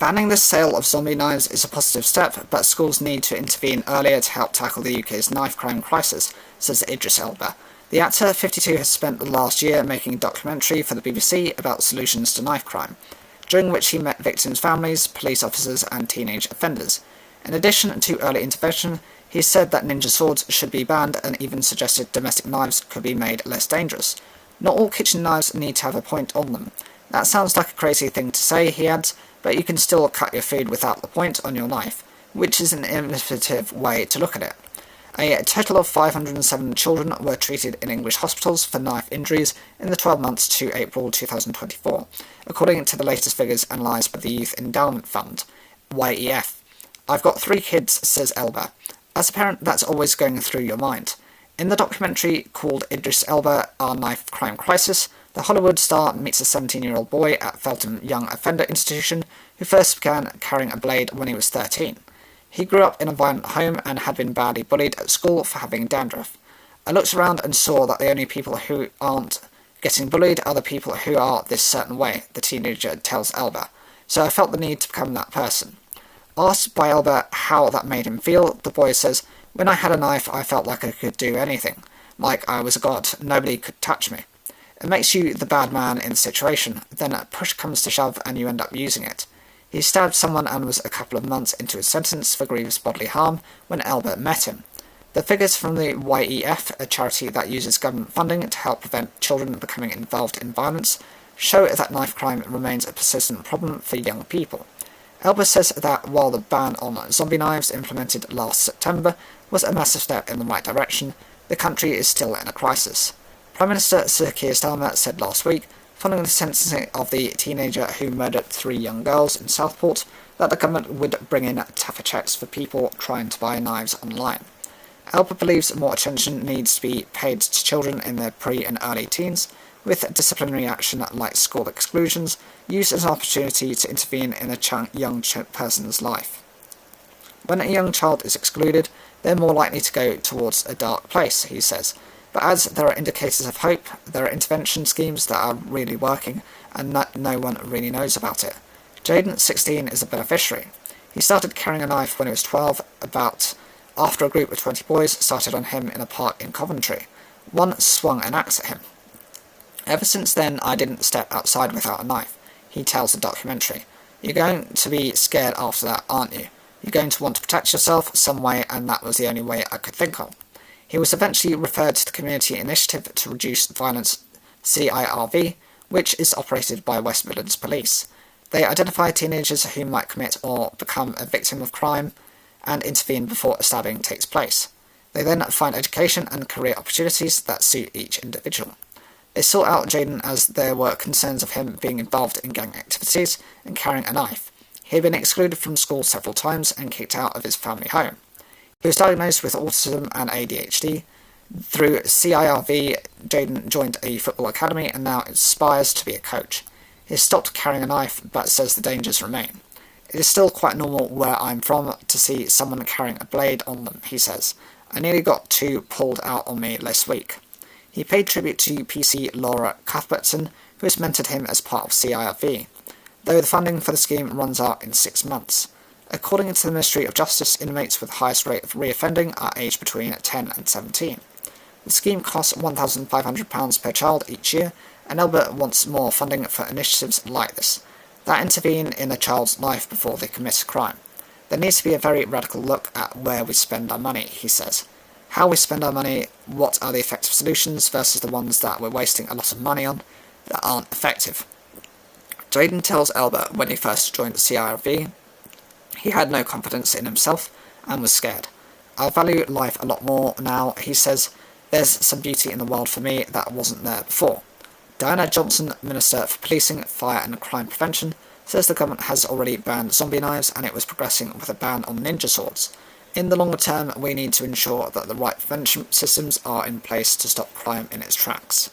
Banning the sale of zombie knives is a positive step, but schools need to intervene earlier to help tackle the UK's knife crime crisis, says Idris Elba. The actor, 52, has spent the last year making a documentary for the BBC about solutions to knife crime, during which he met victims' families, police officers and teenage offenders. In addition to early intervention, he said that ninja swords should be banned and even suggested domestic knives could be made less dangerous. Not all kitchen knives need to have a point on them. That sounds like a crazy thing to say, he adds, but you can still cut your food without the point on your knife, which is an innovative way to look at it. A total of 507 children were treated in English hospitals for knife injuries in the 12 months to April 2024, according to the latest figures analysed by the Youth Endowment Fund, YEF. I've got 3 kids, says Elba. As a parent, that's always going through your mind. In the documentary called Idris Elba, Our Knife Crime Crisis, the Hollywood star meets a 17-year-old boy at Feltham Young Offender Institution who first began carrying a blade when he was 13. He grew up in a violent home and had been badly bullied at school for having dandruff. I looked around and saw that the only people who aren't getting bullied are the people who are this certain way, the teenager tells Elba, so I felt the need to become that person. Asked by Elba how that made him feel, the boy says, when I had a knife I felt like I could do anything, like I was a god, nobody could touch me. It makes you the bad man in the situation, then a push comes to shove and you end up using it. He stabbed someone and was a couple of months into his sentence for grievous bodily harm when Elba met him. The figures from the YEF, a charity that uses government funding to help prevent children becoming involved in violence, show that knife crime remains a persistent problem for young people. Elba says that while the ban on zombie knives implemented last September was a massive step in the right direction, the country is still in a crisis. Prime Minister Sir Keir Starmer said last week, following the sentencing of the teenager who murdered 3 young girls in Southport, that the government would bring in tougher checks for people trying to buy knives online. Elba believes more attention needs to be paid to children in their pre- and early teens, with disciplinary action like school exclusions used as an opportunity to intervene in a young person's life. When a young child is excluded, they're more likely to go towards a dark place, he says. But as there are indicators of hope, there are intervention schemes that are really working, and no one really knows about it. Jaden, 16, is a beneficiary. He started carrying a knife when he was 12, after a group of 20 boys started on him in a park in Coventry. One swung an axe at him. Ever since then, I didn't step outside without a knife, he tells the documentary. You're going to be scared after that, aren't you? You're going to want to protect yourself some way, and that was the only way I could think of. He was eventually referred to the Community Initiative to Reduce Violence, CIRV, which is operated by West Midlands Police. They identify teenagers who might commit or become a victim of crime and intervene before a stabbing takes place. They then find education and career opportunities that suit each individual. They sought out Jaden as there were concerns of him being involved in gang activities and carrying a knife. He had been excluded from school several times and kicked out of his family home. He was diagnosed with autism and ADHD. Through CIRV, Jaden joined a football academy and now aspires to be a coach. He has stopped carrying a knife, but says the dangers remain. It is still quite normal where I'm from to see someone carrying a blade on them, he says. I nearly got 2 pulled out on me last week. He paid tribute to PC Laura Cuthbertson, who has mentored him as part of CIRV, though the funding for the scheme runs out in 6 months. According to the Ministry of Justice, inmates with the highest rate of reoffending are aged between 10 and 17. The scheme costs £1,500 per child each year, and Elba wants more funding for initiatives like this, that intervene in a child's life before they commit a crime. There needs to be a very radical look at where we spend our money, he says. How we spend our money, what are the effective solutions versus the ones that we're wasting a lot of money on that aren't effective. Jaden tells Elba when he first joined the CIRV, he had no confidence in himself and was scared. I value life a lot more now, he says. There's some beauty in the world for me that wasn't there before. Diana Johnson, Minister for Policing, Fire and Crime Prevention, says the government has already banned zombie knives and it was progressing with a ban on ninja swords. In the longer term, we need to ensure that the right prevention systems are in place to stop crime in its tracks.